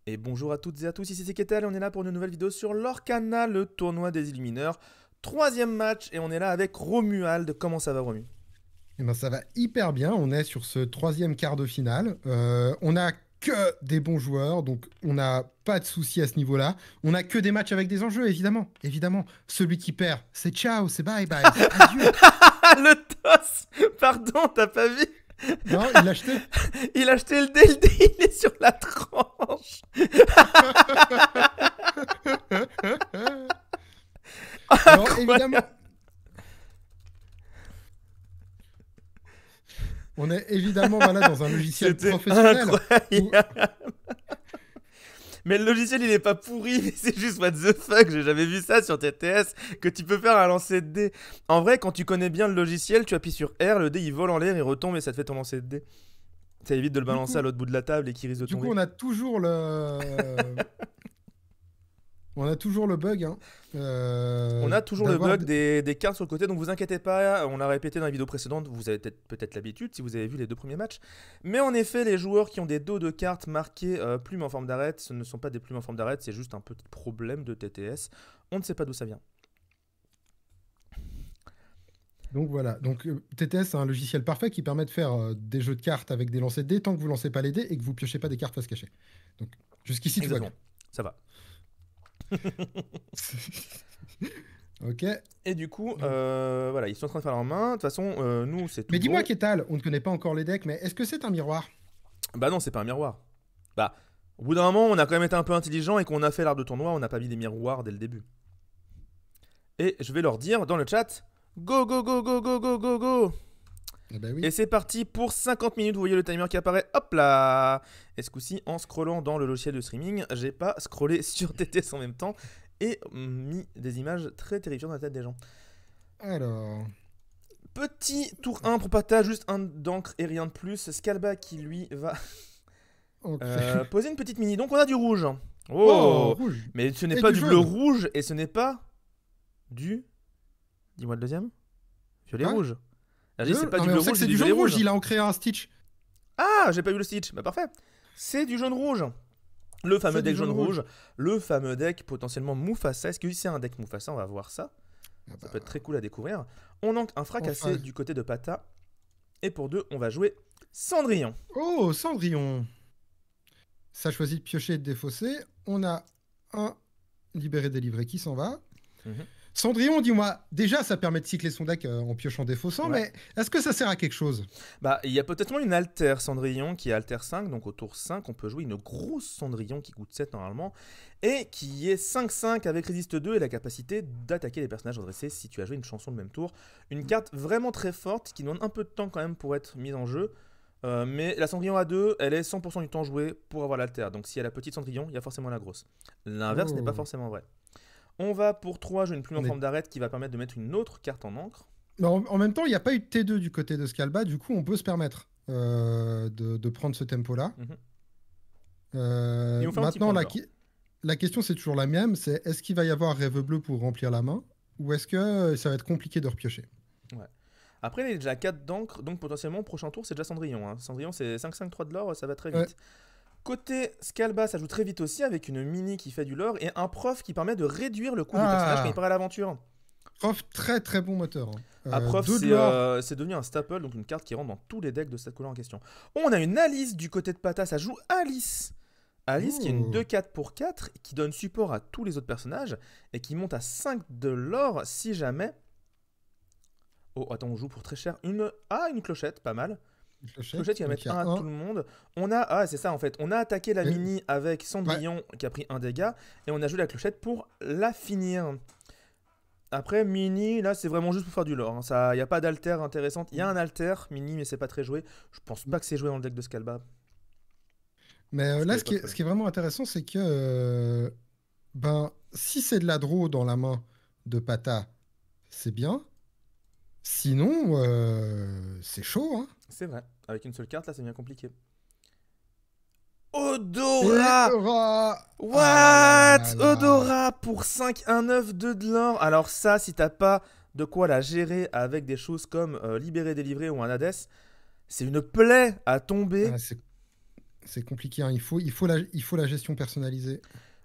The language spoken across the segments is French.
Et bonjour à toutes et à tous, ici c'est Ketal et on est là pour une nouvelle vidéo sur l'Orcana, le tournoi des Illumineurs. Troisième match et on est là avec Romuald. Comment ça va Romu? Eh ben, ça va hyper bien. On est sur ce troisième quart de finale. On n'a que des bons joueurs, donc on n'a pas de soucis à ce niveau-là. On n'a que des matchs avec des enjeux, évidemment. Évidemment. Celui qui perd, c'est ciao, c'est bye bye, c'est adieu. Le toss. Pardon, t'as pas vu? Non, il l'a acheté. Il a acheté le dé, il est sur la tranche. Alors, Incroyable. évidemment, on est évidemment voilà, dans un logiciel C'était professionnel où incroyable. Mais le logiciel il est pas pourri, mais c'est juste what the fuck, j'ai jamais vu ça sur TTS, que tu peux faire un lancer de dés. En vrai, quand tu connais bien le logiciel, tu appuies sur R, le dé il vole en l'air, il retombe et ça te fait ton lancer de dés. Ça évite de le du balancer à coup, l'autre bout de la table et qu'il risque de du coup, tomber. on a toujours le bug hein, On a toujours le d'avoir bug des cartes sur le côté, donc vous inquiétez pas, on l'a répété dans la vidéo précédente, vous avez peut-être l'habitude si vous avez vu les deux premiers matchs. Mais en effet, les joueurs qui ont des dos de cartes marquées plumes en forme d'arête, ce ne sont pas des plumes en forme d'arête, c'est juste un petit problème de TTS. On ne sait pas d'où ça vient. Donc voilà, TTS c'est un logiciel parfait qui permet de faire des jeux de cartes avec des lancers de dés tant que vous lancez pas les dés et que vous piochez pas des cartes face cachée. Donc jusqu'ici tout va bien. Exactement, ça va. Ok. Et du coup, voilà, ils sont en train de faire leur main. De toute façon, nous, c'est tout Mais dis-moi bon. Kétal, on ne connaît pas encore les decks, mais est-ce que c'est un miroir? Bah non, c'est pas un miroir. Bah, au bout d'un moment, on a quand même été un peu intelligent et qu'on a fait l'art de tournoi, on n'a pas mis des miroirs dès le début. Et je vais leur dire dans le chat, go, go, go, go, go, go, go, go. Eh ben Et oui. c'est parti pour 50 minutes. Vous voyez le timer qui apparaît. Hop là. Et ce coup-ci, en scrollant dans le logiciel de streaming, j'ai pas scrollé sur TTS en même temps et mis des images très terrifiantes dans la tête des gens. Alors. Petit tour 1 pour Pata, juste un d'encre et rien de plus. Scalba qui lui va Ok. poser une petite mini. Donc on a du rouge. Oh, Oh. rouge. Mais ce n'est Et pas du du bleu jaune. rouge et ce n'est pas du... Dis-moi le deuxième. Violet Hein? rouge. Là, je dis, c'est pas Non du mais bleu on sait rouge, que c'est c'est du du violet jaune rouge, rouge. il a ancré un Stitch. Ah, j'ai pas vu le Stitch. Bah parfait. C'est du jaune rouge. Le fameux C'est du deck jaune jaune rouge. rouge. Le fameux deck potentiellement Mufasa. Est-ce que c'est un deck Mufasa? On va voir ça. Ah Ça bah, peut être très cool à découvrir. On manque un fracassé enfin. du côté de Pata. Et pour deux, on va jouer Cendrillon. Oh, Cendrillon. Ça choisit de piocher et de défausser. On a un libéré-délivré qui s'en va. Mhm. Cendrillon, dis-moi, déjà ça permet de cycler son deck en piochant défaussant, Ouais. mais est-ce que ça sert à quelque chose? Bah, il y a peut-être une Alter Cendrillon qui est Alter 5, donc au tour 5, on peut jouer une grosse Cendrillon qui coûte 7 normalement, et qui est 5-5 avec résiste 2 et la capacité d'attaquer les personnages redressés si tu as joué une chanson le même tour. Une carte vraiment très forte qui demande un peu de temps quand même pour être mise en jeu, mais la Cendrillon A2, elle est 100% du temps jouée pour avoir l'Alter, donc si elle a la petite Cendrillon, il y a forcément la grosse. L'inverse n'est pas Oh. forcément vrai. On va pour 3 jouer une plume en On est... forme d'arête qui va permettre de mettre une autre carte en encre. Mais en même temps, il n'y a pas eu de T2 du côté de Scalba, du coup on peut se permettre de prendre ce tempo-là. Mhm. Et on fait un petit Maintenant, point de l'or. la question c'est toujours la même, c'est est-ce qu'il va y avoir rêve bleu pour remplir la main, ou est-ce que ça va être compliqué de repiocher? Ouais. Après, il est déjà 4 d'encre, donc potentiellement, prochain tour, c'est déjà Cendrillon. Hein. Cendrillon, c'est 5-5-3 de l'or, ça va très Ouais. vite. Côté Scalba, ça joue très vite aussi, avec une mini qui fait du lore et un prof qui permet de réduire le coût du personnage quand il Ah, part à l'aventure. prof, très très bon moteur, hein. Un prof, 2 de l'or. c'est devenu un staple, donc une carte qui rentre dans tous les decks de cette couleur en question. On a une Alice du côté de Pata, ça joue Alice. Alice qui est une Oh. 2-4 pour 4, qui donne support à tous les autres personnages, et qui monte à 5 de l'or si jamais... Oh, attends, on joue pour très cher. Une clochette, pas mal. Clochette, Clochette qui va donc mettre il y a un à tout un. le monde. On a... Ah, c'est ça en fait. On a attaqué la Et- mini avec Ouais, Cendrillon qui a pris un dégât, et on a joué la clochette pour la finir. Après, mini, là, c'est vraiment juste pour faire du lore. Il n'y a pas d'alter intéressante. Il y a un alter, mini, mais c'est pas très joué. Je pense pas que c'est joué dans le deck de Scalba. mais Je là, connais pas trop. ce qui est vraiment intéressant, c'est que ben, si c'est de la draw dans la main de Pata, c'est bien. Sinon, c'est chaud, hein. C'est vrai. Avec une seule carte, là, c'est bien compliqué. Et Odora. Ah là là là What? là là. Odora pour 5-1-9, 2 de l'or. Alors ça, si t'as pas de quoi la gérer avec des choses comme Libérer, Délivrer ou un Hades, c'est une plaie à tomber. Ah, C'est compliqué, hein. Il faut la gestion personnalisée.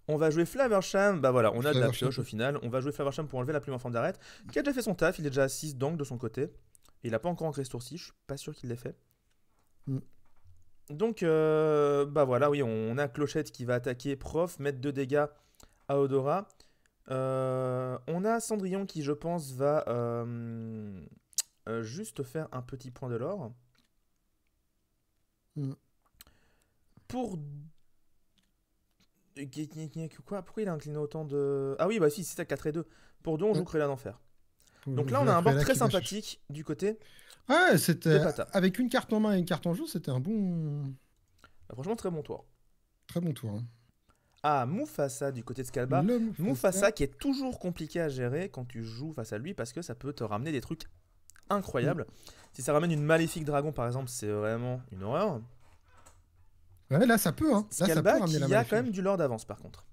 On va jouer Flaversham, bah voilà, on a de la Flaversham. pioche au final. On va jouer Flaversham pour enlever la plume en forme d'arête, qui a déjà fait son taf, il est déjà à 6 d'angle de son côté. Il a pas encore ancré ce tour-ci, je suis pas sûr qu'il l'ait fait. Mm. Donc, bah voilà, oui, on a Clochette qui va attaquer Prof, mettre 2 dégâts à Odora. On a Cendrillon qui, je pense, va juste faire un petit point de l'or. Mm. Pour. Quoi? Pourquoi il a incliné autant de. Ah oui, bah si, c'est ça, 4 et 2. Pour 2, on joue Ouais. Cruella d'Enfer. Faut Donc là, on jouer a à un board Cruella très qui va chercher. sympathique du côté Ouais, de c'était Pata. avec une carte en main et une carte en jeu, c'était un bon, Franchement, très bon tour. très bon tour, hein. Ah, Mufasa du côté de Scalba. Le Mufasa. Mufasa qui est toujours compliqué à gérer quand tu joues face à lui parce que ça peut te ramener des trucs incroyables. Si ça ramène une maléfique dragon par exemple, c'est vraiment une horreur. Ouais, là ça peut, hein. Là ça peut Scalba ramener la qui a quand maléfique. même du lore d'avance par contre.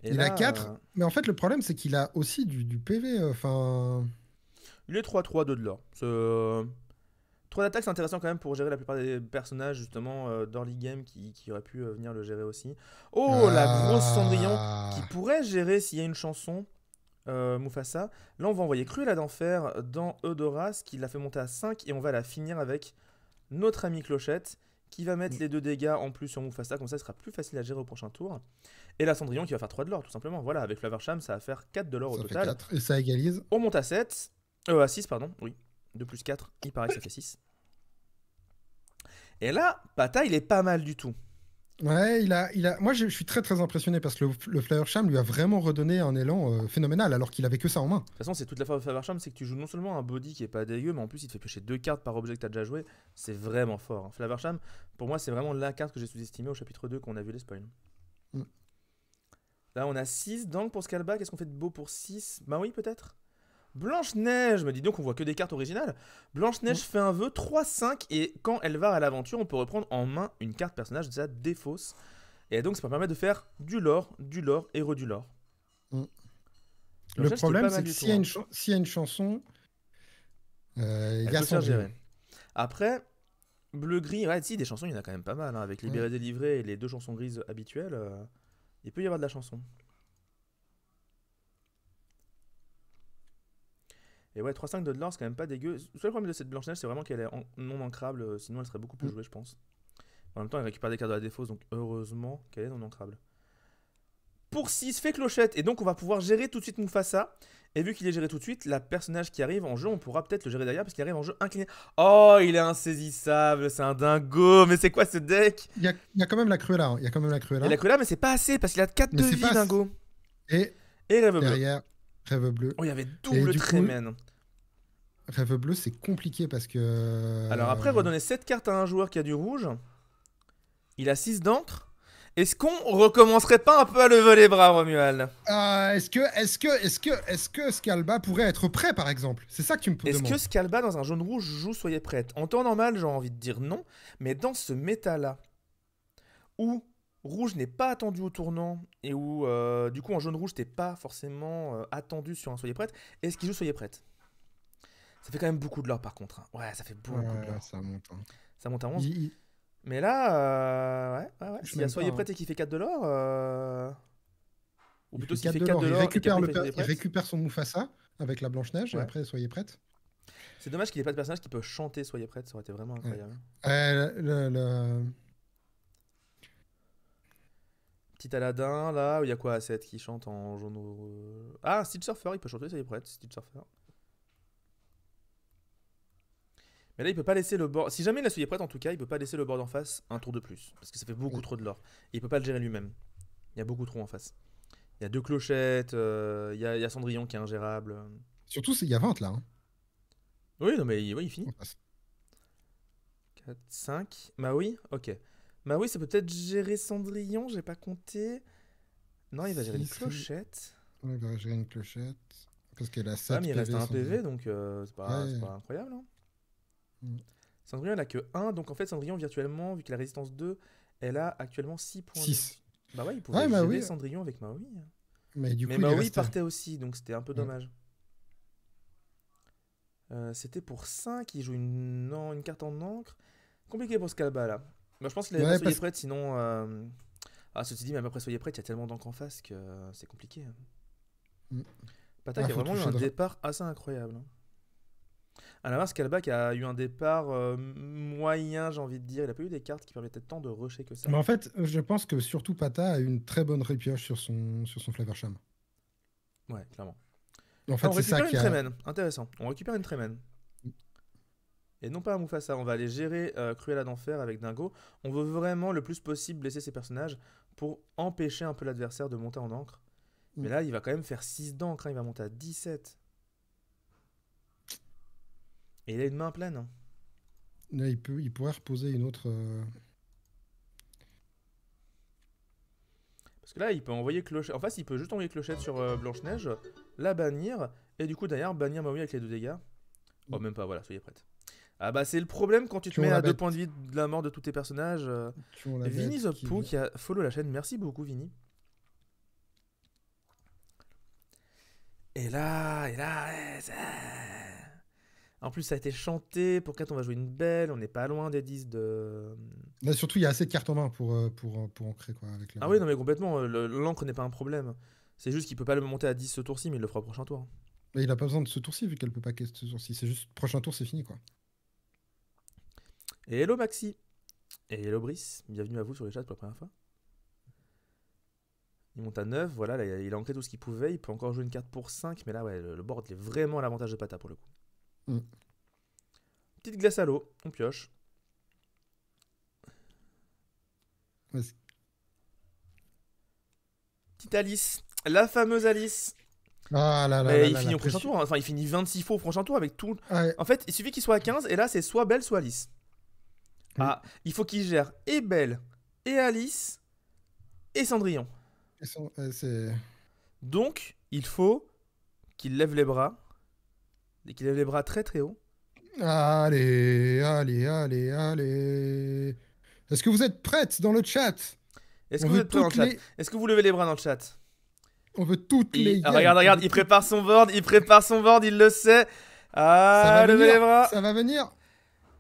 Et Il là, a 4, mais en fait le problème c'est qu'il a aussi du PV, enfin. il est 3-3, 2 de lore. 3 d'attaque, c'est intéressant quand même pour gérer la plupart des personnages justement d'early game qui auraient pu venir le gérer aussi. Oh, la grosse Cendrillon qui pourrait gérer s'il y a une chanson. Mufasa. Là, on va envoyer Cruella d'Enfer dans Eudora, qui l'a fait monter à 5, et on va la finir avec notre ami Clochette, qui va mettre les 2 dégâts en plus sur Mufasa, comme ça, ce sera plus facile à gérer au prochain tour. Et la Cendrillon qui va faire 3 de l'or, tout simplement. Voilà, avec Flaversham, ça va faire 4 de l'or au Ça fait total. 4 et ça égalise. On monte à 7, à 6, pardon, oui. 2 plus 4, il paraît que ça fait 6. Et là, Pata, il est pas mal du tout. Ouais, moi je suis très très impressionné parce que le Flaversham lui a vraiment redonné un élan phénoménal alors qu'il avait que ça en main. De toute façon, c'est toute la force de Flaversham, c'est que tu joues non seulement un body qui est pas dégueu, mais en plus il te fait piocher 2 cartes par objet que tu as déjà joué. C'est vraiment fort, hein. Flaversham, pour moi, c'est vraiment la carte que j'ai sous-estimée au chapitre 2 qu'on a vu les spoils. Mm. Là, on a 6 donc pour Scalba. Qu'est-ce qu'on fait de beau pour 6? Bah oui, peut-être. Blanche-Neige, me dis donc, on voit que des cartes originales. Blanche-Neige fait un vœu 3-5 et quand elle va à l'aventure, on peut reprendre en main une carte personnage de sa défausse. Et donc, ça peut permettre de faire du lore et du lore. Mm. Le Blanche-Neige qui est problème pas c'est mal que du s'il tout, y a hein. s'il y a une chanson, il Elle y a peut se faire Cendrillon. gérer. Après, bleu-gris, ouais, si, des chansons, il y en a quand même pas mal, hein. Avec Libéré, Ouais. délivré et les 2 chansons grises habituelles, il peut y avoir de la chanson. Et ouais, 3-5 de l'or, c'est quand même pas dégueu. Le seul problème de cette Blanche-Neige, c'est vraiment qu'elle est non ancrable, sinon elle serait beaucoup plus Mm. jouée, je pense. En même temps, elle récupère des cartes de la défausse, donc heureusement qu'elle est non ancrable. Pour 6, fait Clochette, et donc on va pouvoir gérer tout de suite Mufasa. Et vu qu'il est géré tout de suite, la personnage qui arrive en jeu, on pourra peut-être le gérer derrière parce qu'il arrive en jeu incliné. Oh, il est insaisissable, c'est un dingo, mais c'est quoi ce deck? Il y a quand même la Cruella, hein. Il y a quand même la Cruella. Il a que là, mais c'est pas assez parce qu'il a 4 Mais de c'est vie, pas assez. dingo. Et Et rêve bleu. derrière, Rêve bleu. Oh, il y avait Et double du coup, Trémène. Rêve bleu, c'est compliqué parce que. Alors après, redonner 7 cartes à un joueur qui a du rouge. Il a 6 d'encre. Est-ce qu'on recommencerait pas un peu à lever les bras, Romuald? Est-ce que Scalba pourrait être prêt, par exemple? C'est ça que tu me Est-ce demandes. que Scalba dans un jaune rouge joue Soyez prête? En temps normal, j'ai envie de dire non. Mais dans ce méta-là, où rouge n'est pas attendu au tournant, et où du coup en jaune rouge t'es pas forcément attendu sur un Soyez prête, est-ce qu'il joue Soyez prête? Ça fait quand même beaucoup de l'or par contre, hein. Ouais, ça fait beaucoup de l'or. Ça monte, hein. Ça monte à 11. Il- Mais là, ouais. touche S'il y a même Soyez pas, prête et qu'il fait 4 de l'or, ou il plutôt fait s'il 4 fait de 4 l'or. de Il l'or et récupère, qu'après le il fait per- Soyez il prête. récupère son Mufasa avec la Blanche-Neige et Ouais. après Soyez prête. C'est dommage qu'il ait pas de personnage qui peut chanter Soyez prête, ça aurait été vraiment incroyable. Le- Petit Aladdin, là, où il y a quoi à 7 qui chante en jaune. Ah, Stitch Surfer, il peut chanter Soyez prête, Stitch Surfer. Mais là, il peut pas laisser le board. Si jamais il a Soyez prête, en tout cas, il peut pas laisser le board en face un tour de plus. Parce que ça fait beaucoup Oui. trop de l'or. Et il peut pas le gérer lui-même. Il y a beaucoup trop en face. Il y a 2 clochettes, il y a Cendrillon qui est ingérable. Surtout, il y a 20 là, hein, Oui, non, mais ouais, il finit. en face. 4, 5. Maui, ok. Maui, ça peut peut-être gérer Cendrillon, j'ai pas compté. Non, il va gérer une Si, si. clochette. Ouais, il va gérer une clochette. Parce qu'elle a 7 Ouais, mais il reste un Cendrillon. PV, donc c'est pas, Ouais. c'est pas incroyable, hein. Mm. Cendrillon, elle a que 1, donc en fait, Cendrillon, virtuellement, vu qu'elle a résistance 2, elle a actuellement 6 points de 6. vie. Bah ouais, il pouvait Ouais, gérer Maui. Cendrillon avec Maui. Mais du Mais coup, il est Maui resté. partait aussi, donc c'était un peu Ouais. dommage. C'était pour 5, il joue une carte en encre. Compliqué pour Scalba là. Bah, je pense qu'il avait Ouais, pas soyez parce prête, sinon. Ah, ceci dit, même après soyez prête, il y a tellement d'encre en face que c'est compliqué. Mm. Pata Ah, qui a faut vraiment eu toucher un de... départ assez incroyable, hein. À l'inverse, Kalbak a eu un départ moyen, j'ai envie de dire. Il a pas eu des cartes qui permettaient tant de rusher que ça. Mais en fait, je pense que surtout Pata a eu une très bonne répioche sur son Flaversham. Ouais, clairement. En Ah, fait, on c'est ça récupère une qui a... Tremen. Intéressant. On récupère une Tremen. Et non pas un Mufasa. On va aller gérer Cruella d'Enfer avec Dingo. On veut vraiment le plus possible blesser ces personnages pour empêcher un peu l'adversaire de monter en encre. Mais Mm. là, il va quand même faire 6 d'encre, hein. Il va monter à 17. Et il a une main pleine, hein. Là, il pourrait reposer une autre... Parce que là, il peut envoyer Clochette. En face, il peut juste envoyer Clochette sur Blanche-Neige, la bannir, et du coup, derrière, bannir Maui avec les 2 dégâts. Oh, Mm. même pas, voilà, soyez prêtes. Ah bah, c'est le problème quand tu te Tuons mets la à 2 bête. points de vie de la mort de tous tes personnages. Tuons la Vinny bête the qui Pooh vient. qui a follow la chaîne. Merci beaucoup, Vinny. Ouais, en plus, ça a été chanté. Pour 4, on va jouer une belle. On n'est pas loin des 10 de. Là, surtout, il y a assez de cartes en main pour ancrer, quoi, avec la... Ah oui, non, mais complètement. L'encre n'est pas un problème. C'est juste qu'il peut pas le monter à 10 ce tour-ci, mais il le fera au prochain tour. Mais il a pas besoin de ce tour-ci, vu qu'elle peut pas caster ce tour-ci. C'est juste, prochain tour, c'est fini, quoi. Et hello Maxi. Et hello Brice. Bienvenue à vous sur les chats pour la première fois. Il monte à 9. Voilà, là, il a ancré tout ce qu'il pouvait. Il peut encore jouer une carte pour 5. Mais là, ouais, le board il est vraiment à l'avantage de Pata pour le coup. Mm. Petite glace à l'eau. On pioche. Ouais, Petite Alice. La fameuse Alice. ah là là Mais là il là, finit la au prochain pression. tour, hein. Enfin, il finit 26 fois au prochain tour avec tout. Ah, ouais. En fait, il suffit qu'il soit à 15 et là, c'est soit Belle, soit Alice. Oui. Ah, il faut qu'il gère et Belle, et Alice, et Cendrillon. C'est... Donc, il faut qu'il lève les bras. Et qu'il lève les bras très très haut. Allez, allez, allez, allez. Est-ce que vous êtes prêtes dans le chat? Est-ce On que vous veut êtes prêts dans le toutes chat? les... Est-ce que vous levez les bras dans le chat? On veut toutes les Ah, yens. regarde, On regarde, veut il toutes- prépare son board, il le sait. Ça Ah, va levez venir, les bras, ça va venir.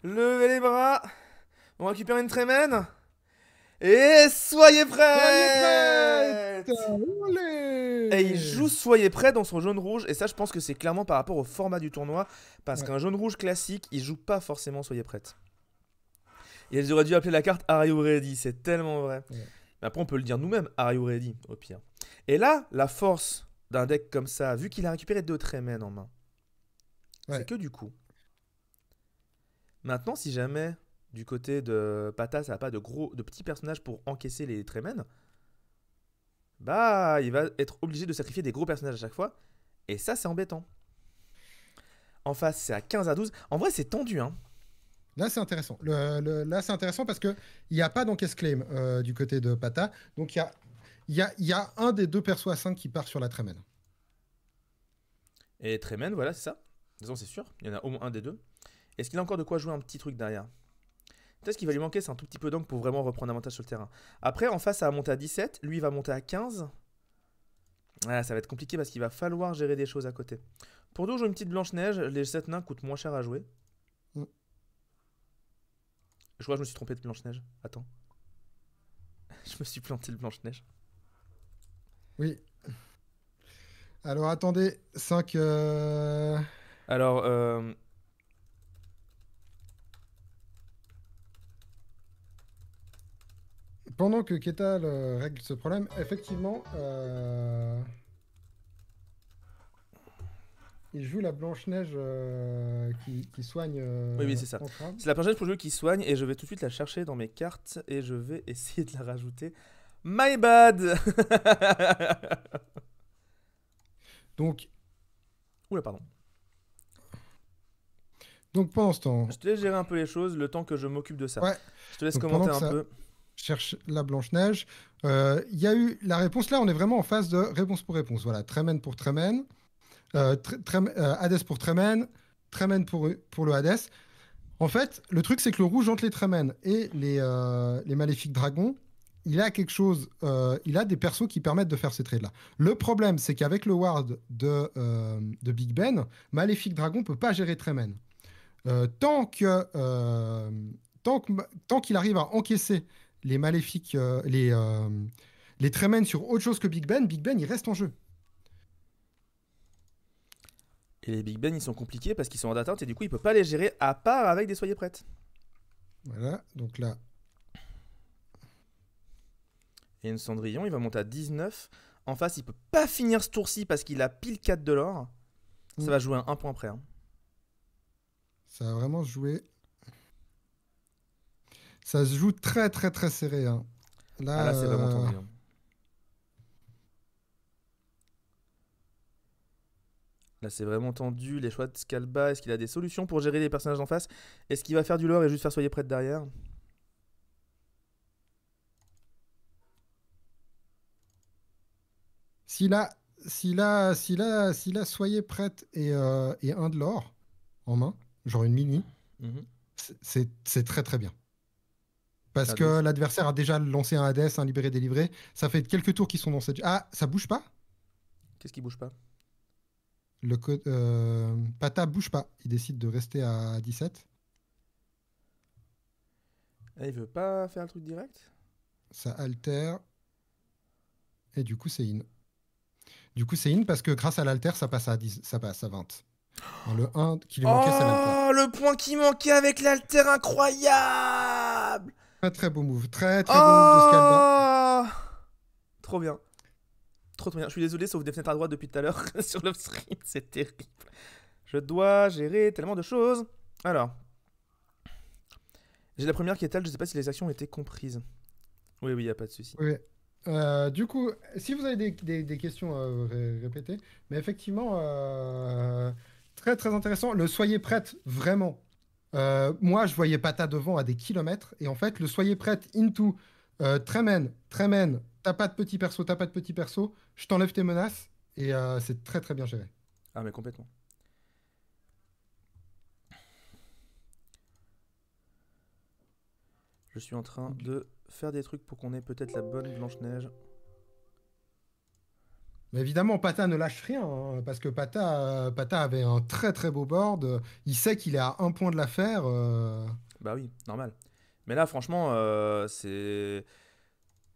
levez les bras. On récupère une Trémène. Et soyez Soyez prêts! prêtes. Olé. Et il joue Soyez prêts dans son jaune-rouge. Et ça, je pense que c'est clairement par rapport au format du tournoi. Parce Ouais. qu'un jaune-rouge classique, il joue pas forcément Soyez prêtes. Et ils auraient dû appeler la carte Are You Ready? C'est tellement vrai. Ouais. Mais après, on peut le dire nous-mêmes, Are You Ready? Au pire. Et là, la force d'un deck comme ça, vu qu'il a récupéré 2 Trémènes en main, Ouais. c'est que du coup. Maintenant, si jamais du côté de Pata, ça n'a pas de petits personnages pour encaisser les Trémènes, bah, il va être obligé de sacrifier des gros personnages à chaque fois. Et ça, c'est embêtant. En face, c'est à 15 à 12. En vrai, c'est tendu, hein. Là, c'est intéressant. Là, c'est intéressant parce qu'il n'y a pas d'encaisse claim du côté de Pata. Donc, il y a un des deux persos à 5 qui part sur la Trémène. Et Trémène, voilà, c'est ça. De toute façon, c'est sûr. Il y en a au moins un des deux. Est-ce qu'il a encore de quoi jouer un petit truc derrière? Peut-être ce qu'il va lui manquer, c'est un tout petit peu d'encre pour vraiment reprendre avantage sur le terrain. Après, en face, ça va monter à 17. Lui, il va monter à 15. Ah, ça va être compliqué parce qu'il va falloir gérer des choses à côté. Pour nous, jouer une petite Blanche-Neige. Les 7 nains coûtent moins cher à jouer. Mm. Je crois que je me suis trompé de Blanche-Neige. Attends. Je me suis planté de Blanche-Neige. Oui. Alors, attendez. 5... Alors, Pendant que Ketal règle ce problème, effectivement, il joue la Blanche-Neige qui soigne. oui, c'est ça. Ancrave. c'est la prochaine pour jouer qui soigne et je vais tout de suite la chercher dans mes cartes et je vais essayer de la rajouter. My bad. Donc, Oula, pardon. pendant ce temps, Je te laisse gérer un peu les choses le temps que je m'occupe de ça. Ouais. Je te laisse Donc, commenter pendant un que ça- peu. je cherche la Blanche-Neige. Il y a eu la réponse. Là, on est vraiment en phase de réponse pour réponse. Voilà, Trémène pour Trémène. Hades pour Trémène. Trémène pour le Hades. En fait, le truc, c'est que le rouge entre les Trémènes et les Maléfiques Dragons, il a quelque chose. Il a des persos qui permettent de faire ces trades-là. Le problème, c'est qu'avec le Ward de Big Ben, Maléfique Dragon peut pas gérer Trémène. Tant que tant qu'il arrive à encaisser les maléfiques, les Tremen sur autre chose que Big Ben, il reste en jeu. Et les Big Ben, ils sont compliqués parce qu'ils sont en atteinte et du coup, il peut pas les gérer à part avec des soyez prêtes. Voilà, donc là, Et une Cendrillon, il va monter à 19. En face, il peut pas finir ce tour-ci parce qu'il a pile 4 de l'or. Ça Mm. va jouer un point près. Hein. ça va vraiment se jouer. Ça se joue très, très, très serré. Hein. Ah Là, là, c'est vraiment tendu. Hein. Là, c'est vraiment tendu. Les choix de Scalba, est-ce qu'il a des solutions pour gérer les personnages en face? Est-ce qu'il va faire du lore et juste faire soyez prête derrière? s'il a, s'il a soyez prête et un de l'or en main, genre une mini, Mhm. c'est très, très bien. Parce Ah, de que ouf. l'adversaire a déjà lancé un Hades, un libéré délivré. Ça fait quelques tours qu'ils sont dans cette. Ah, ça bouge pas? Qu'est-ce qui bouge pas? Pata bouge pas. Il décide de rester à 17. Ah, il veut pas faire le truc direct? Ça altère. Et du coup, c'est in. Du coup, c'est in parce que grâce à l'alter, ça passe à 10, ça passe à 20. Hein, le 1 qui lui manquait, c'est l'alter. Oh, le point qui manquait avec l'alter incroyable! Très très beau move. Très très beau move de Scalba. Oh! Trop bien. Trop bien. Je suis désolé, sauf des fenêtres à droite depuis tout à l'heure sur le stream, c'est terrible. Je dois gérer tellement de choses. Alors, j'ai la première qui est telle, je sais pas si les actions ont été comprises. Oui, oui, y a pas de souci. Oui. Du coup, si vous avez des questions à répéter, mais effectivement, très très intéressant. Le soyez prête, vraiment. Moi, je voyais Pata devant à des kilomètres, et en fait, le soyez prête into Tremen, Tremen, t'as pas de petit perso, je t'enlève tes menaces, et c'est très très bien géré. Ah, mais complètement. Je suis en train de faire des trucs pour qu'on ait peut-être la bonne Blanche-Neige. Mais évidemment, Pata ne lâche rien, hein, parce que Pata avait un très très beau board, il sait qu'il est à un point de l'affaire. Bah oui, normal. Mais là, franchement, c'est.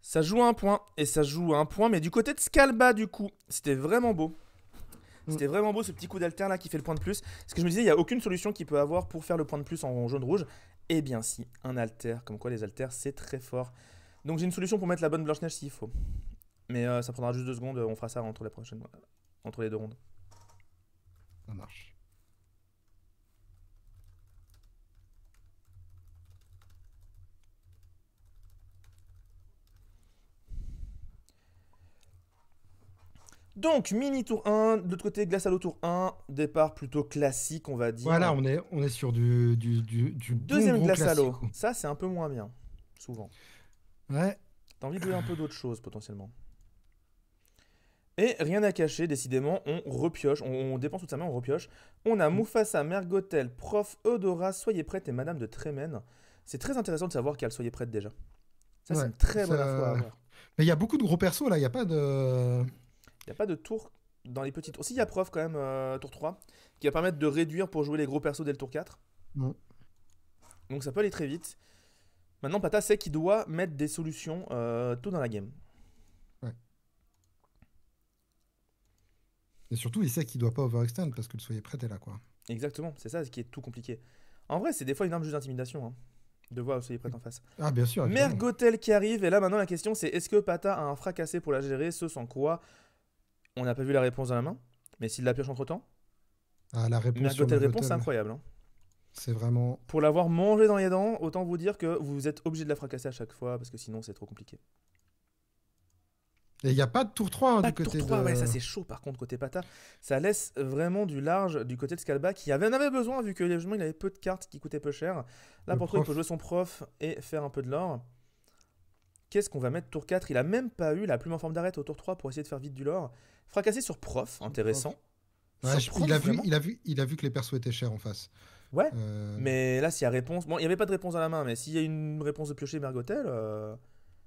Ça joue à un point, et ça joue à un point, mais du côté de Scalba, du coup, c'était vraiment beau. Mm. C'était vraiment beau ce petit coup d'alter là qui fait le point de plus. Parce que je me disais, il n'y a aucune solution qu'il peut avoir pour faire le point de plus en jaune-rouge. Eh bien si, un alter, comme quoi les alters c'est très fort. Donc j'ai une solution pour mettre la bonne Blanche-Neige s'il faut. Mais ça prendra juste 2 secondes, on fera ça entre les 2 rondes. Ça marche. Donc mini tour 1, de l'autre côté glace à l'eau tour 1, départ plutôt classique on va Voilà, dire. on est sur du bon Deuxième gros glace à classique. l'eau, ça c'est un peu moins bien, souvent. Ouais. T'as envie de jouer un peu d'autre chose potentiellement. Et rien à cacher, décidément, on repioche, on dépense toute sa main, on repioche. On a Mufasa, Mergotel, Prof, Eudora, Soyez prête et Madame de Tremen. C'est très intéressant de savoir qu'elle Soyez prête déjà. Ça, c'est Ouais. une très bonne info à avoir. Mais il y a beaucoup de gros persos là, il n'y a pas de. Il n'y a pas de tour dans les petits tours. Si, il y a Prof quand même, tour 3, qui va permettre de réduire pour jouer les gros persos dès le tour 4. Non. Donc ça peut aller très vite. Maintenant, Pata sait qu'il doit mettre des solutions tôt dans la game. Ouais. Et surtout, il sait qu'il doit pas overextend parce que le soyez prêt est là, quoi. Exactement, c'est ça ce qui est tout compliqué. En vrai, c'est des fois une arme juste d'intimidation, hein, de voir Soyez prête en face. Ah, bien sûr, évidemment. Mergotel qui arrive, et là maintenant la question c'est est-ce que Pata a un fracassé pour la gérer, ce sans quoi on n'a pas vu la réponse dans la main, mais s'il la pioche entre temps, Ah, la réponse sur Mergotel réponse c'est Mergotel, incroyable. Hein. c'est vraiment. Pour l'avoir mangé dans les dents, autant vous dire que vous êtes obligé de la fracasser à chaque fois parce que sinon c'est trop compliqué. Et il n'y a pas de tour 3 hein, Pas du de tour côté 3, de. ouais, ça c'est chaud par contre côté Pata. Ça laisse vraiment du large du côté de Scalba qui en avait besoin vu que il avait peu de cartes qui coûtaient peu cher. Là Le pour toi il prof. peut jouer son prof et faire un peu de l'or. Qu'est-ce qu'on va mettre tour 4? Il a même pas eu la plume en forme d'arête au tour 3 pour essayer de faire vite du lore. Fracassé sur prof, intéressant. Ouais, Sur prof, il a vu, vraiment. il a vu que les persos étaient chers en face. Ouais. Euh, Mais là, s'il y a réponse. Bon, il n'y avait pas de réponse à la main, mais s'il y a une réponse de piocher Mergotel,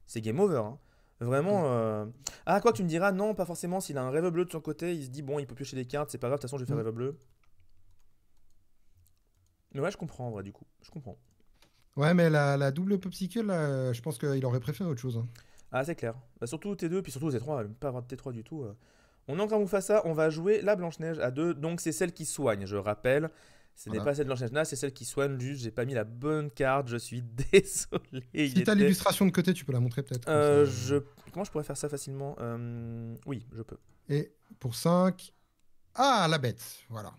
c'est game over. Hein. Vraiment. Ah, quoi que tu me diras, non, pas forcément. S'il a un rêve bleu de son côté, il se dit, bon, il peut piocher des cartes, c'est pas grave, de toute façon, je vais faire rêve bleu. Mais ouais, je comprends, en vrai, du coup. Je comprends. Ouais, mais la double popsicle, là, je pense qu'il aurait préféré autre chose, hein. Ah, c'est clair. Bah, surtout T2, puis surtout T3, même pas avoir de T3 du tout. On est en Mufasa, on va jouer la Blanche-Neige à 2, donc c'est celle qui soigne, je rappelle. Ce n'est Voilà. pas celle de Blanche-Neige là, c'est celle qui soigne juste. J'ai pas mis la bonne carte, je suis désolé. Il Si t'as était. l'illustration de côté, tu peux la montrer peut-être comme ça. Je... Comment je pourrais faire ça facilement? Oui, je peux. Et pour 5. Ah, la bête. Voilà.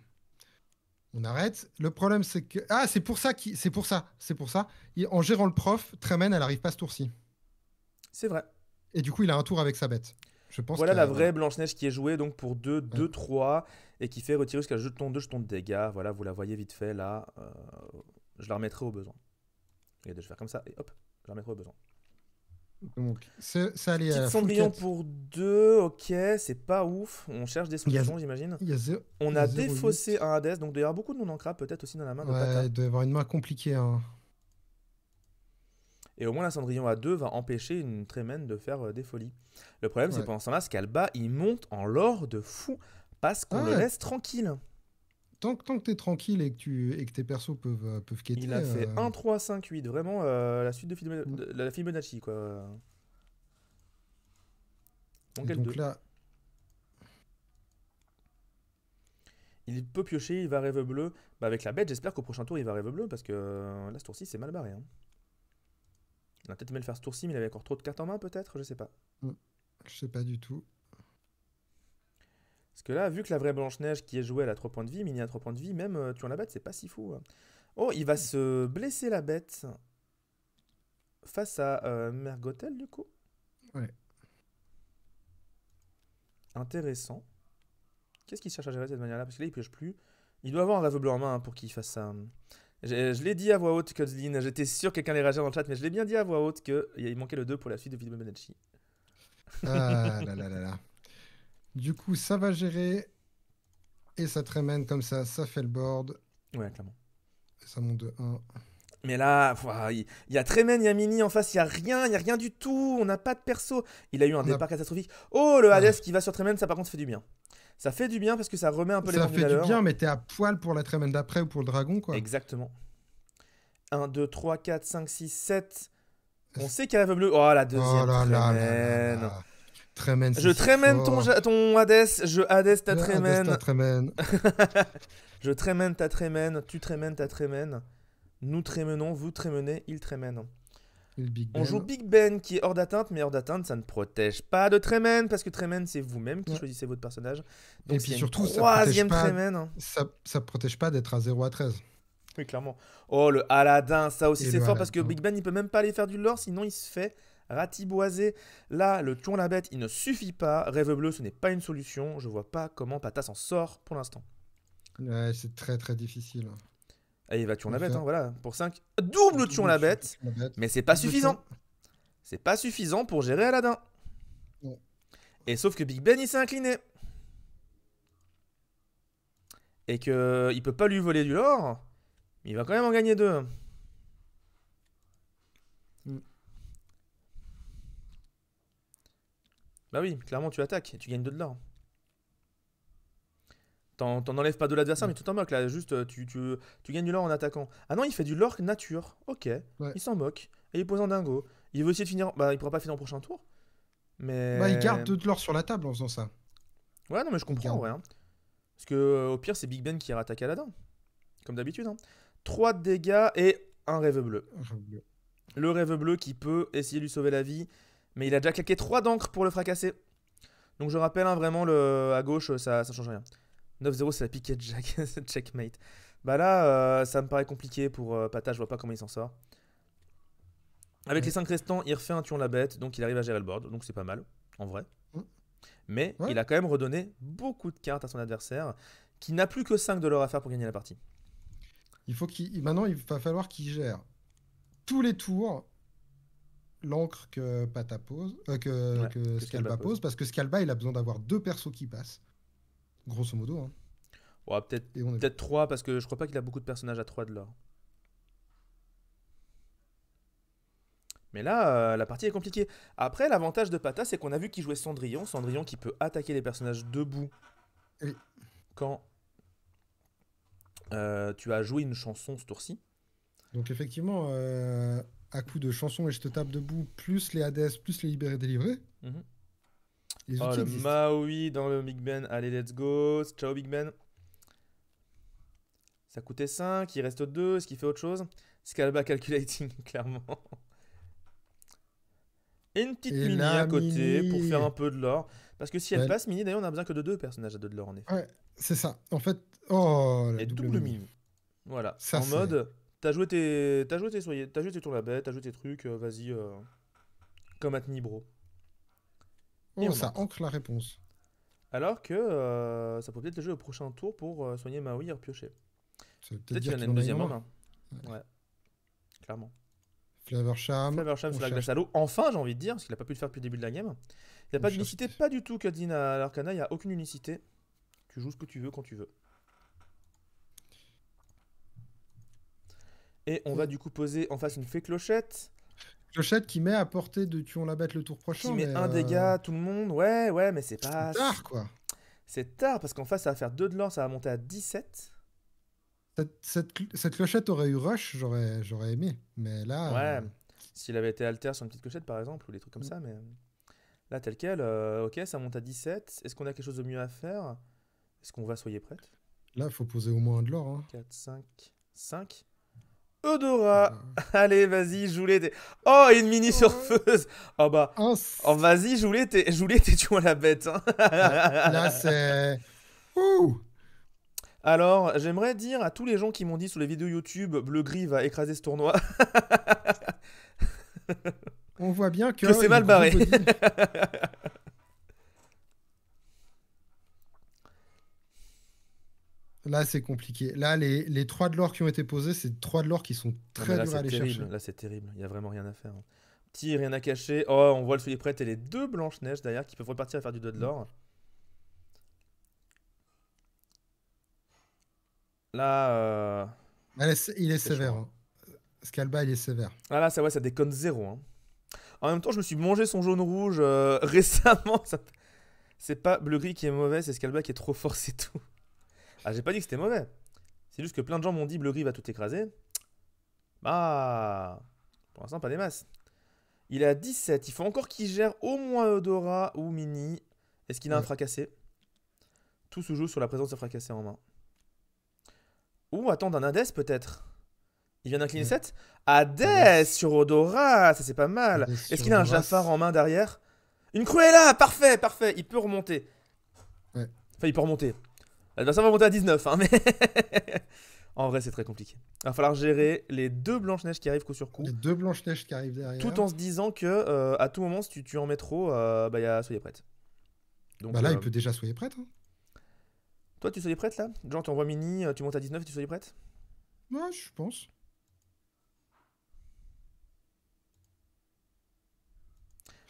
On arrête. Le problème, c'est que. Ah, c'est pour ça. C'est pour ça. C'est pour ça. En gérant le prof, Tremen, elle arrive pas ce tour-ci. C'est vrai. Et du coup, il a un tour avec sa bête. Je pense Voilà que. la vraie Voilà. Blanche-Neige qui est jouée donc pour 2, Ouais. 2, 3 et qui fait retirer jusqu'à 2 jetons de dégâts. Voilà, vous la voyez vite fait là. Je la remettrai au besoin. Regardez, je vais faire comme ça et hop, je la remettrai au besoin. Donc, ça allait à Petite la full Cendrillon cut. pour 2, ok, c'est pas ouf. On cherche des Il y a, solutions, j'imagine. il y a, zé- On il y a a défaussé 0,8. un Hades, donc il doit y avoir beaucoup de non-ancra peut-être aussi dans la main de Ouais, Pata. il doit y avoir une main compliquée, hein. Et au moins la Cendrillon à 2 va empêcher une Trémène de faire des folies. Le problème c'est Ouais. pendant ce temps-là, Scalba il monte en lore de fou parce qu'on le Ah, laisse tranquille. tant que t'es tranquille et que tes persos peuvent quêter. Il a fait 1, 3, 5, 8, vraiment la suite de la Fibonacci quoi. Donc Et elle donc 2. là, Il peut piocher, il va rêve bleu. Bah avec la bête, j'espère qu'au prochain tour il va rêve bleu parce que là ce tour-ci c'est mal barré. Hein. On a peut-être aimé le faire ce tour-ci, mais il avait encore trop de cartes en main peut-être, je sais pas. je sais pas du tout. Parce que là, vu que la vraie Blanche-Neige qui est jouée, elle a 3 points de vie, Mini a 3 points de vie, même tuant la bête, c'est pas si fou. Hein. Oh, il va se blesser la bête face à Mergotel, du coup. Ouais. Intéressant. Qu'est-ce qu'il cherche à gérer de cette manière-là? Parce que là, il pioche plus. Il doit avoir un rêve bleu en main hein, pour qu'il fasse ça. Je l'ai dit à voix haute, Cudzlin. J'étais sûr que quelqu'un allait réagir dans le chat, mais je l'ai bien dit à voix haute qu'il manquait le 2 pour la suite de Fibonacci. Ah là là là là. Du coup, ça va gérer. Et ça te ramène comme ça fait le board. Ouais, clairement. Et ça monte de 1. Mais là, il y a Tremen, il y a Mini en face, il y a rien du tout. On n'a pas de perso. Il a eu un départ catastrophique. Oh, le Hades qui va sur Tremen, ça par contre fait du bien. Ça fait du bien parce que ça remet un peu les Ça pendules fait à du l'heure. bien, mais t'es à poil pour la Tremaine d'après ou pour le dragon, quoi. Exactement. 1, 2, 3, 4, 5, 6, 7. On sait qu'il y a rêve bleu. Oh, la deuxième Oh là là là Tremen. là. Tremen, c'est Je si Tremen fort. ton Hades. Je Hades ta Hades, Tremen. ta Tremen. Je Tremen ta Tremen. Tu Tremen ta Tremen. Nous trémenons, vous trémenez, il trémène. Et le Big On joue Ben. Big Ben qui est hors d'atteinte, mais hors d'atteinte, ça ne protège pas de Trémène, parce que Trémène, c'est vous-même qui Ouais. choisissez votre personnage. Et Donc puis il y a surtout, une ça protège troisième pas. Trémène. Ça protège pas d'être à 0 à 13. Oui, clairement. Oh, le Aladdin, ça aussi Et c'est le fort, parce que Aladdin. Big Ben, il peut même pas aller faire du lore, sinon il se fait ratiboiser. Là, le tuon la bête, il ne suffit pas. Rêve bleu, ce n'est pas une solution. Je vois pas comment Pata s'en sort pour l'instant. Ouais, c'est très très difficile. Et il va tuer la bête, Enfin. hein, voilà. Pour 5. Double tuon la bête. Mais c'est pas Double suffisant. tuon. C'est pas suffisant pour gérer Aladdin. Ouais. Et sauf que Big Ben, il s'est incliné. Et que il peut pas lui voler du lore. Mais il va quand même en gagner 2. Mm. Bah oui, clairement tu attaques et tu gagnes 2 de l'or. T'en enlèves pas de l'adversaire, mais tu t'en moques là. Juste, tu gagnes du lore en attaquant. Ah non, il fait du lore nature. Ok. Ouais. Il s'en moque. Et il pose en dingo. Il veut essayer de finir. Bah, il pourra pas finir au prochain tour. Mais. Bah, il garde de l'or sur la table en faisant ça. Ouais, non, mais je comprends en vrai. Hein. Parce que au pire, c'est Big Ben qui rattaque Aladdin. Comme d'habitude. Hein. 3 de dégâts et un rêve bleu. Le rêve bleu qui peut essayer de lui sauver la vie. Mais il a déjà claqué 3 d'encre pour le fracasser. Donc je rappelle, hein, vraiment, à gauche, ça change rien. 9-0, c'est la piquette checkmate. Bah là, ça me paraît compliqué pour Pata, je vois pas comment il s'en sort. Avec les 5 restants, il refait un tuon la bête, donc il arrive à gérer le board, donc c'est pas mal, en vrai. Mais il a quand même redonné beaucoup de cartes à son adversaire, qui n'a plus que 5 de l'or à faire pour gagner la partie. Maintenant, il va falloir qu'il gère tous les tours l'encre que Pata pose, que Scalba pose, parce que Scalba, il a besoin d'avoir 2 persos qui passent. Grosso modo. Hein. Ouais, peut-être 3, parce que je crois pas qu'il a beaucoup de personnages à 3 de l'or. Mais là, la partie est compliquée. Après, l'avantage de Pata, c'est qu'on a vu qu'il jouait Cendrillon. Cendrillon qui peut attaquer les personnages debout quand tu as joué une chanson ce tour-ci. Donc effectivement, à coup de chansons et je te tape debout, plus les Hades, plus les libérés délivrés, Mhm. les Oh, outils le existent. Maui dans le Big Ben. Allez, let's go. Ciao, Big Ben. Ça coûtait 5, il reste 2. Est-ce qu'il fait autre chose? Scalba Calculating, clairement. Et une petite Et mini à la côté pour faire mini. un peu de l'or. Parce que si elle Ouais, passe mini, d'ailleurs, on a besoin que de 2 personnages à 2 de l'or, en effet. ouais, c'est ça. En fait, oh, la Et double double mini. mini. Voilà. Ça, En c'est. mode, t'as joué tes tours la bête, t'as joué tes trucs, vas-y, comme at Nibro. Et Oh, on ça entre. ancre la réponse. Alors que ça peut peut-être le jeu au prochain tour pour soigner Maui et repiocher. Ça veut peut-être Peut-être qu'il dire y en a qu'il une en a une en deuxième en main. main. Ouais, clairement. Flavor Charm, Flaversham on sur la glace cherche. à l'eau. Enfin, j'ai envie de dire, parce qu'il a pas pu le faire depuis le début de la game. Il n'y a On pas cherche. d'unicité, pas du tout, Cutline à l'Arcana, il n'y a aucune unicité. Tu joues ce que tu veux quand tu veux. Et on va Et du coup poser en face une fée clochette Clochette qui met à portée de tuons la bête le tour qui prochain, mais met un dégât, tout le monde. Ouais, ouais, mais c'est c'est pas. tard, quoi. C'est tard parce qu'en face, ça va faire 2 de l'or, ça va monter à 17. Cette clochette aurait eu rush, j'aurais aimé. Mais là, Ouais, s'il avait été alter sur une petite clochette par exemple, ou des trucs comme ça, mais là, tel quel, ok, ça monte à 17. Est-ce qu'on a quelque chose de mieux à faire? Est-ce qu'on va, soyez prête? là, faut poser au moins de l'or. Hein. 4, 5, 5. Ah Eudora! bah. Allez, vas-y, joue-les. Oh, une mini Oh, surfeuse! Oh bah, oh, vas-y, joue-les, t'es tuant la bête, hein. ouais. Là, c'est. Ouh. Alors, j'aimerais dire à tous les gens qui m'ont dit sur les vidéos YouTube, Bleu-Gris va écraser ce tournoi, On voit bien que que c'est les mal gros barré. body. Là, c'est compliqué. Là, les 3 de l'or qui ont été posés, c'est 3 de l'or qui sont Non mais très là durs à c'est aller chercher. terrible, là c'est terrible, il y a vraiment rien à faire, hein. Petit, rien à cacher. Oh, on voit le soleil prête et les 2 Blanches-Neiges derrière qui peuvent repartir à faire du 2 de Mm. l'or. Là, Il est c'est chaud, sévère. hein. Hein. Scalba, il est sévère. Ah là, ça, ouais, ça déconne zéro, hein. En même temps, je me suis mangé son jaune-rouge récemment. C'est pas Bleu-Gris qui est mauvais, c'est Scalba qui est trop fort, c'est tout. Ah, j'ai pas dit que c'était mauvais. C'est juste que plein de gens m'ont dit Bleu-Gris va tout écraser. Bah, pour l'instant, pas des masses. Il est à 17. Il faut encore qu'il gère au moins Eudora ou Mini. Est-ce qu'il a un Ouais. fracassé? Tout se joue sur la présence de fracassé en main. Ou attends, d'un Hades peut-être. Il vient d'incliner Ouais. 7. Hades Hades. sur Eudora, ça c'est pas mal. Hades Est-ce sur qu'il a un Doras. Jafar en main derrière? Une Cruella, parfait, parfait. Il peut remonter. Ouais. Enfin, il peut remonter. Ça va remonter à 19, hein, mais en vrai, c'est très compliqué. Il va falloir gérer les 2 Blanches-Neiges qui arrivent coup sur coup, Les 2 Blanches-Neiges qui arrivent tout derrière. en se disant que à tout moment, si tu en mets trop, bah, soyez prête. Donc, Bah là, il peut déjà soyez prête. Hein. toi, tu soyez prête là? Genre, tu envoies Mini, tu montes à 19 et tu soyez prête? Ouais, je pense.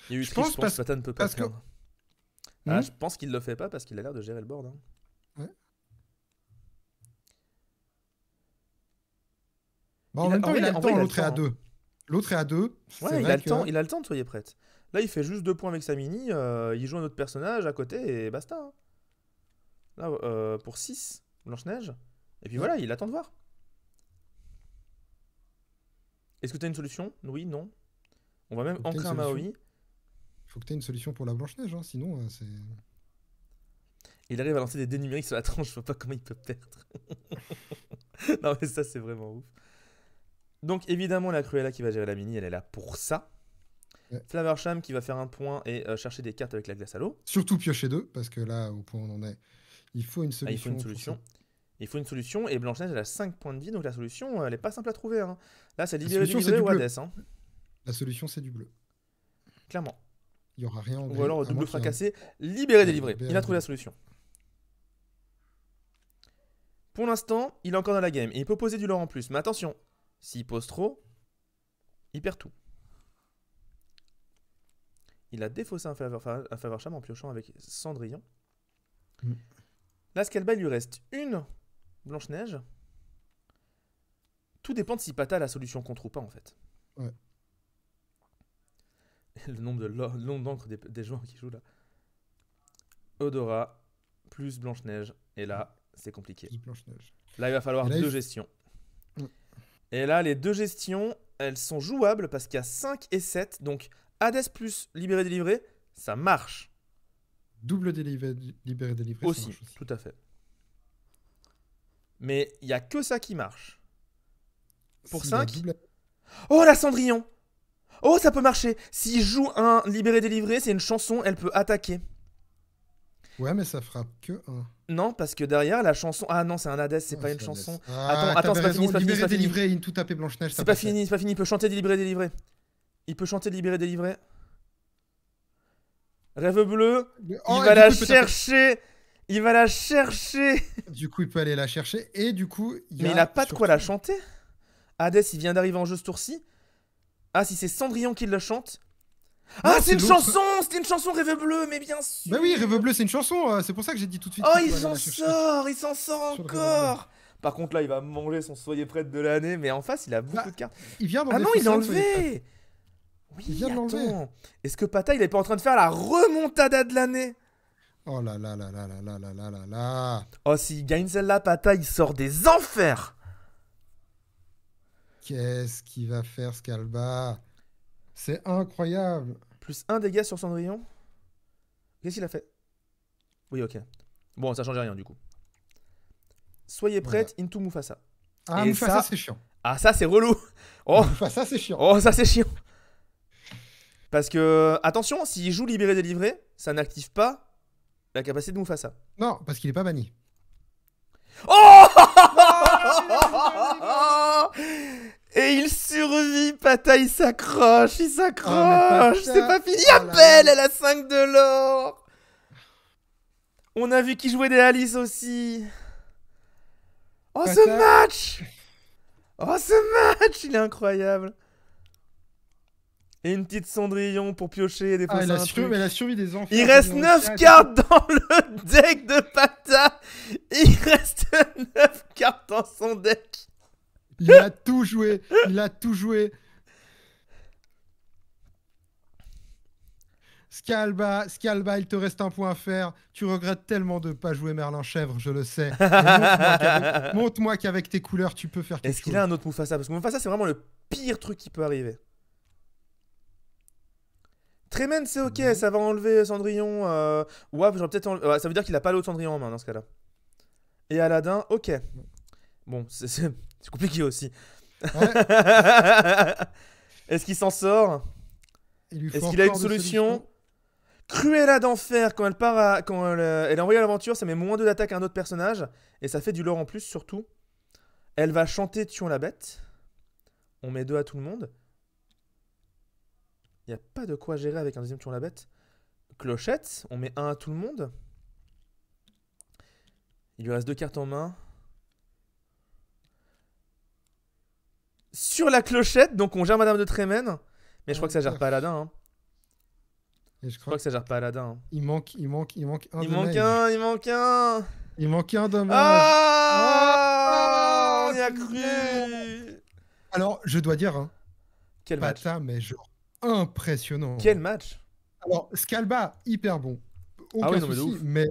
Il y a eu Je triche, je pense pense, Pata ne peut pas parce que. perdre. Ah, Hmm. je pense qu'il le fait pas parce qu'il a l'air de gérer le board, hein. Ouais. Bah, en même En temps, vrai, il a le en vrai, temps, il a le l'autre est à temps, hein. 2. L'autre est à 2. C'est Ouais, vrai que. il a le temps de soyez prête. Là, il fait juste 2 points avec sa Mini, il joue un autre personnage à côté et basta, hein. Là, pour 6, Blanche-Neige. Et puis Ouais. voilà, il attend de voir. Est-ce que tu as une solution? Oui, non. On va même Faut que t'aies une ancrer un solution. Maui. Faut que tu aies une solution pour la Blanche-Neige, hein, sinon c'est. Il arrive à lancer des dés numériques sur la tranche, je vois pas comment il peut perdre. Non, mais ça, c'est vraiment ouf. Donc, évidemment, la Cruella qui va gérer la Mini, elle est là pour ça. Ouais. Flaversham qui va faire un point et chercher des cartes avec la glace à l'eau. Surtout piocher 2, parce que là, au point où on en est, il faut une Ah, il faut solution une pour ça. solution. Il faut une solution et Blanche-Neige, elle a 5 points de vie, donc la solution, elle est pas simple à trouver, hein. Là, c'est La libéré, solution, c'est délivré du ou bleu. Hades, hein. La solution, c'est du bleu. Clairement. Il n'y aura rien en Ou gris. alors À moins double qu'il y ait un- fracassé, libéré, Ouais, délivré. libéré, Il a trouvé la délivré. solution. Pour l'instant, il est encore dans la game et il peut poser du lore en plus. Mais attention, s'il pose trop, il perd tout. Il a défaussé un Faversham en piochant avec Cendrillon. Mm. Là, Scalba, il lui reste une Blanche-Neige. Tout dépend de si Pata a la solution contre ou pas, en fait. Ouais. Le nombre d'encre des joueurs qui jouent là. Odora plus Blanche-Neige. Et là, c'est compliqué. Plus Blanche-Neige. Là, il va falloir Et là, 2 gestions. Mm. Et là, les deux gestions, elles sont jouables parce qu'il y a 5 et 7. Donc, Hades plus libéré-délivré, ça marche. Double libéré-délivré, ça Aussi, marche aussi. tout à fait. Mais il n'y a que ça qui marche. Pour S'il a 5. double- Oh, la Cendrillon! Oh, ça peut marcher. S'il joue un libéré-délivré, c'est une chanson, elle peut attaquer. Ouais, mais ça fera que un. Non, parce que derrière, la chanson... Ah non, c'est un Hades, c'est Ah, pas une c'est chanson. Hades. Ah, Attends, c'est t'avais pas fini, raison. c'est pas fini, c'est pas fini. Libéré-délivré, une tout tapé Blanche-Neige. C'est pas fini, c'est pas fini. Il peut chanter libéré-délivré. Il peut chanter libéré-délivré. Rêve bleu, Oh, il va et du la coup, il peut taper. chercher. Il va la chercher. Du coup, il peut aller la chercher. Et du coup, Mais il a pas de quoi la surtout- chanter. Hades, il vient d'arriver en jeu ce tour-ci. Ah, si c'est Cendrillon qui le chante. Non, Ah, c'est une l'autre. chanson. C'était une chanson Rêve bleu, mais bien sûr. Bah oui, Rêve bleu, c'est une chanson. C'est pour ça que j'ai dit tout de suite. Oh, qu'il il peut aller s'en la chercher. sort. Il s'en sort Sur le Rêve encore. Par contre, là, il va manger son soyez prête de l'année. Mais en face, il a beaucoup Bah, de cartes. Il vient dans Ah des non, il l'a faussaires, soyez prêts. enlevé. Oui, Il vient de l'enlever. attends. Est-ce que Pata, il est pas en train de faire la remontada de l'année? Oh là là là là là là là là là là. Oh, s'il gagne celle-là, Pata, il sort des enfers. Qu'est-ce qu'il va faire, Scalba? C'est incroyable. Plus 1 dégât sur Cendrillon. Qu'est-ce qu'il a fait? Oui, ok. Bon, ça change rien du coup. Soyez prête, into Mufasa. Ah, Et Mufasa, ça- c'est chiant. Ah, ça, c'est relou. Oh, Mufasa, c'est chiant. oh, ça, c'est chiant. Parce que, attention, s'il joue libéré-délivré, ça n'active pas la capacité de Mufasa. Non, parce qu'il est pas banni. Oh Et il survit, Pata, il s'accroche, il s'accroche. Pata, C'est pas fini, oh là appelle, là. elle a 5 de l'or. On a vu qu'il jouait des Alice aussi. Oh, ce Pata. match! Oh, ce match, il est incroyable. Et une petite Cendrillon pour piocher et défausser Ah, un truc. elle a survécu des enfants. Il reste 9 cartes dans le deck de Pata. Il reste 9 cartes dans son deck. Il a tout joué. Il a tout joué. Scalba, il te reste un point à faire. Tu regrettes tellement de pas jouer Merlin Chèvre, je le sais. Mais montre-moi qu'avec tes couleurs, tu peux faire quelque Est-ce chose. qu'il a un autre Mufasa? Parce que Mufasa, c'est vraiment le pire truc qui peut arriver. Tremen, c'est ok, Non. ça va enlever Cendrillon. Ouais, j'aurais peut-être ouais, ça veut dire qu'il a pas l'autre Cendrillon en main dans ce cas-là. Et Aladdin, ok. Bon, c'est compliqué aussi. Ouais, Est-ce qu'il s'en sort? il lui faut Est-ce qu'il a une encore des solution? solutions. Cruella d'enfer, quand elle part quand elle est envoyée à l'aventure, ça met moins 2 d'attaque à un autre personnage. Et ça fait du lore en plus, surtout. Elle va chanter Tuons la bête. On met 2 à tout le monde. Il n'y a pas de quoi gérer avec un deuxième Tuons la bête. Clochette, on met 1 à tout le monde. Il lui reste 2 cartes en main. Sur la clochette, donc on gère Madame de Tremen. Mais je crois que ça gère pas Aladdin. Hein. Et je Je crois crois que ça gère pas Aladdin. Hein. qu'il manque un Il manque dommage. un, il manque un. Il manque un dommage. Ah, Oh, on y a non. cru. Alors, je dois dire, hein, Quel match. Pata, mais genre impressionnant. Quel match. Alors, Scalba, hyper bon. Aucun Ah oui, non, mais de souci, ouf. mais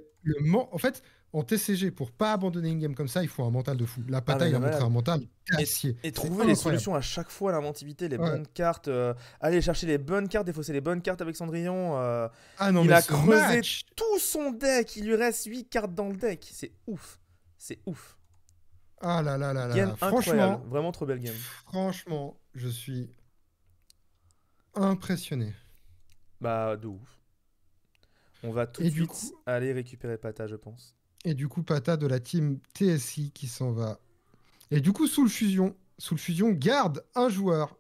en fait, en TCG, pour pas abandonner une game comme ça, il faut un mental de fou. La Pata, mais il a malade. montré un mental d'acier. Et C'est trouver les incroyable. solutions à chaque fois, l'inventivité, les Ouais. bonnes cartes, aller chercher les bonnes cartes, défausser les bonnes cartes avec Cendrillon. Ah non, il mais a ce creusé match, tout son deck. Il lui reste 8 cartes dans le deck. C'est ouf. C'est ouf. ah là là là là, Game incroyable. franchement, Vraiment trop belle game. franchement, je suis impressionné. Bah, de ouf. On va tout de Et du suite coup- aller récupérer Pata, je pense. Et du coup, Pata de la team TSI qui s'en va. Et du coup, Soul Fusion garde un joueur.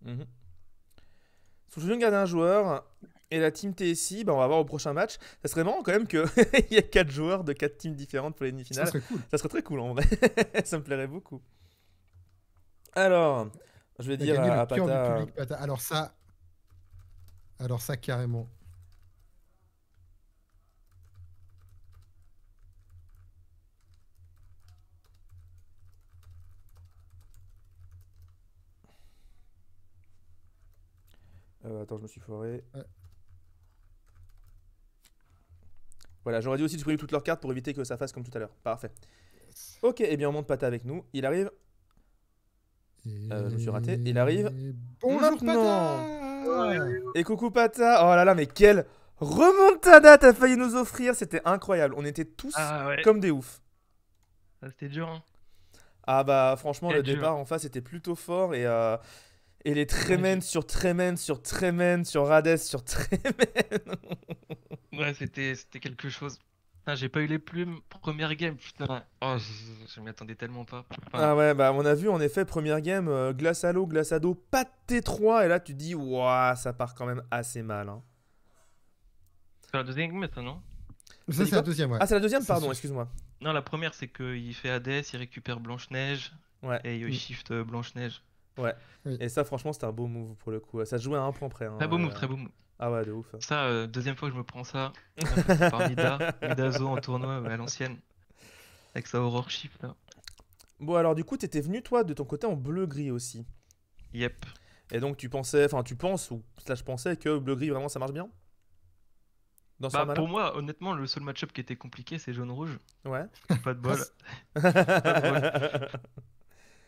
Mhm. Sous le garder un joueur et la team TSI, bah on va voir au prochain match. Ça serait marrant quand même qu'il y a 4 joueurs de 4 teams différentes pour les Ça demi-finales. serait cool. Ça serait très cool en vrai. Ça me plairait beaucoup. Alors, je vais Il a dire gagné à le cœur Pata. du public, Pata. Alors ça, carrément. Attends, je me suis foiré. Ouais. Voilà, j'aurais dû aussi supprimer toutes leurs cartes pour éviter que ça fasse comme tout à l'heure. Parfait. Yes. Ok, et bien on monte Pata avec nous. Il arrive Je me suis raté. Il arrive Bonjour maintenant. Pata. Et coucou Pata. Oh là là, mais quelle remontada t'as failli nous offrir. C'était incroyable. On était tous Ah ouais, comme des oufs. c'était dur, hein. Ah bah franchement, Très le dur. départ en face était plutôt fort. Et les Ouais, Tremen sur Tremen sur Tremen sur Rades sur Tremen. Ouais, c'était quelque chose. Putain, j'ai pas eu les plumes. Première game, putain. Oh, je m'y attendais tellement pas. Enfin, Ah ouais, bah on a vu en effet, première game, glace à l'eau, glace à dos, pas de T3. Et là tu te dis, ouah, ça part quand même assez mal. Hein. c'est la deuxième game, ça, non? Ça, dit c'est la quoi deuxième, ouais. Ah, c'est la deuxième, C'est pardon, sûr. excuse-moi. Non, la première, c'est qu'il fait Hades, il récupère Blanche-Neige Ouais, et il Mm. shift Blanche-Neige. ouais. Oui. Et ça, franchement, c'était un beau move pour le coup. Ça se jouait à un point près. Hein, Très beau move, très beau move. Ah ouais, de ouf. Ça, deuxième fois que je me prends ça. Première fois, c'était par Midazo en tournoi à l'ancienne. Avec sa Aurore Shift là. Bon, alors du coup, t'étais venu, toi, de ton côté en bleu-gris aussi. Yep. Et donc, tu pensais, enfin, tu penses, ou slash pensais que bleu-gris, vraiment, ça marche bien dans ce Bah, format-là. pour moi, honnêtement, le seul match-up qui était compliqué, c'est jaune-rouge. Ouais. Pas de bol.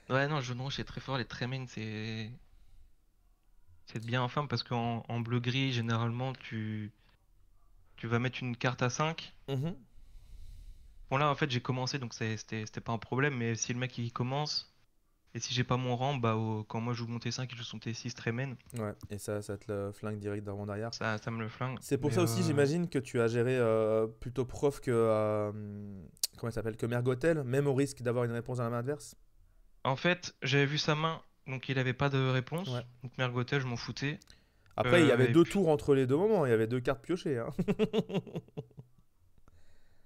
Ouais, non, jaune-rouge, c'est très fort. Les Tremaine, c'est bien infâme parce qu'en bleu-gris, généralement, tu vas mettre une carte à 5. Mhm. Bon, là, en fait, j'ai commencé, donc c'était pas un problème. Mais si le mec il commence, et si j'ai pas mon rang, bah, quand moi je joue mon T5 et je joue son T6 Tremaine, Ouais, et ça te le flingue direct d'avant derrière. ça me le flingue. C'est pour Mais, ça aussi, j'imagine, que tu as géré plutôt prof que. Comment il s'appelle Que Mergotel, même au risque d'avoir une réponse dans la main adverse. En fait, j'avais vu sa main, donc il avait pas de réponse. Ouais. Donc Mergotel, je m'en foutais. Après, il y avait Et deux puis- tours entre les deux moments, il y avait deux cartes piochées. Hein.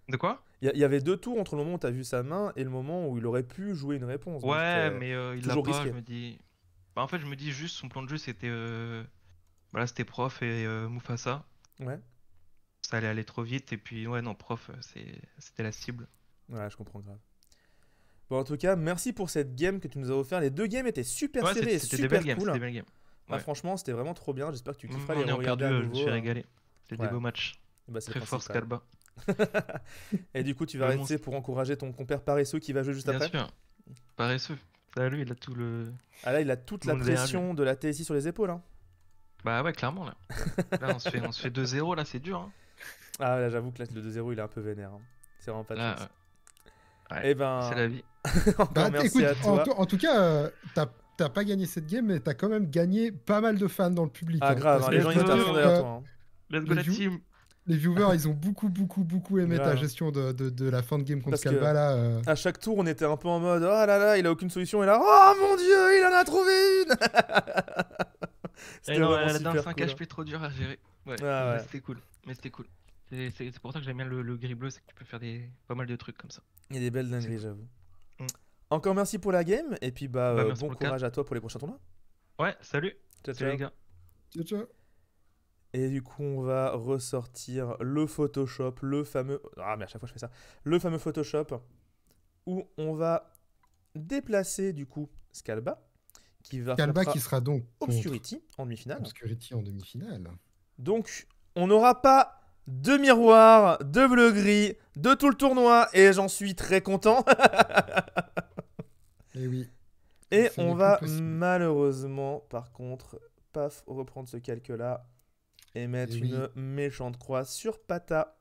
De quoi? Il y avait deux tours entre le moment où tu as vu sa main et le moment où il aurait pu jouer une réponse. Donc, Ouais, mais il l'a toujours pas, risqué. je me dis. Bah, en fait, je me dis juste, son plan de jeu c'était. Voilà, c'était prof et Mufasa. Ouais, Ça allait aller trop vite, et puis, ouais, non, prof, c'était la cible. ouais, je comprends grave. Bon, en tout cas, merci pour cette game que tu nous as offert. Les deux games étaient super Ouais, serrés et c'était des super belles games, cool. c'était des belles games. Ah, Ouais. franchement, c'était vraiment trop bien. J'espère que tu Même kifferas en les ayant regarder perdu, à je me nouveau. suis régalé. C'était Ouais. des beaux matchs. Bah, c'est Très le fort, principal. Scalba. Et du coup, tu vas Le rester pour encourager ton compère paresseux qui va jouer juste Bien après. sûr. Paresseux. Ça, lui, il a tout le. Ah là, il a toute Tout la le monde derrière pression de la TSI sur les épaules. Hein. Bah ouais, clairement, là. Là, on se fait 2-0, là, c'est dur, hein. Ah là, j'avoue que là, le 2-0, il est un peu vénère. Hein. C'est vraiment pas de Là, chance. ouais, Eh ben, c'est la vie. encore Bah, merci écoute, à toi. en tout cas, t'as pas gagné cette game, mais t'as quand même gagné pas mal de fans dans le public. Ah hein, grave, parce hein, que les gens ils étaient à fond derrière euh, toi. Hein. Let's go, les la view- team. les viewers, ils ont beaucoup aimé ta Grave. gestion de la fin de game contre Parce que- Scalba là. À chaque tour, on était un peu en mode oh là là, il a aucune solution. Et là, oh mon dieu, il en a trouvé une. Et C'était non, vraiment la dans super 5 cool. HP trop dur à gérer. Ouais, Ah mais ouais. c'était cool. Mais c'était cool. C'est pour ça que j'aime bien le gris bleu, c'est que tu peux faire pas mal de trucs comme ça. Il y a des belles C'est dingueries, cool. j'avoue. Mm. Encore merci pour la game. Et puis bah, Bah, merci bon pour le cap. courage à toi pour les prochains tournois. Ouais, salut. Ciao, Salut ciao. les gars. Ciao, ciao. Et du coup, on va ressortir le Photoshop, le fameux. Ah, mais à chaque fois je fais ça. Le fameux Photoshop où on va déplacer du coup Scalba qui va Scalba affrontera qui sera donc contre Obscurity en demi-finale. Obscurity en demi-finale. Donc, on n'aura pas de miroir, de bleu-gris, de tout le tournoi, et j'en suis très content. Et oui. Et Ce on n'est va plus possible. malheureusement, par contre, paf, reprendre ce calque-là et mettre Et oui. une méchante croix sur Pata.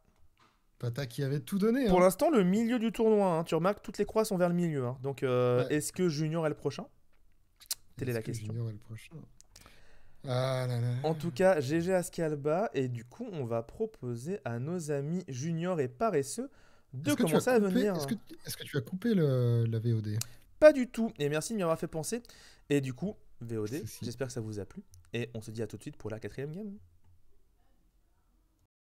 Pata qui avait tout donné. Pour hein. l'instant, le milieu du tournoi, hein, tu remarques, toutes les croix sont vers le milieu. Hein. Donc, Ouais. est-ce que Junior est le prochain Telle est la Est-ce que question. Junior est le prochain. Ah là là. En tout cas, GG à Scalba, et du coup, on va proposer à nos amis Junior et Paresseux de Est-ce que tu as commencer à coupé- venir. Est-ce que tu as coupé la VOD? Pas du tout, et merci de m'y avoir fait penser. Et du coup, VOD, Si, si. j'espère que ça vous a plu. Et on se dit à tout de suite pour la 4ème game.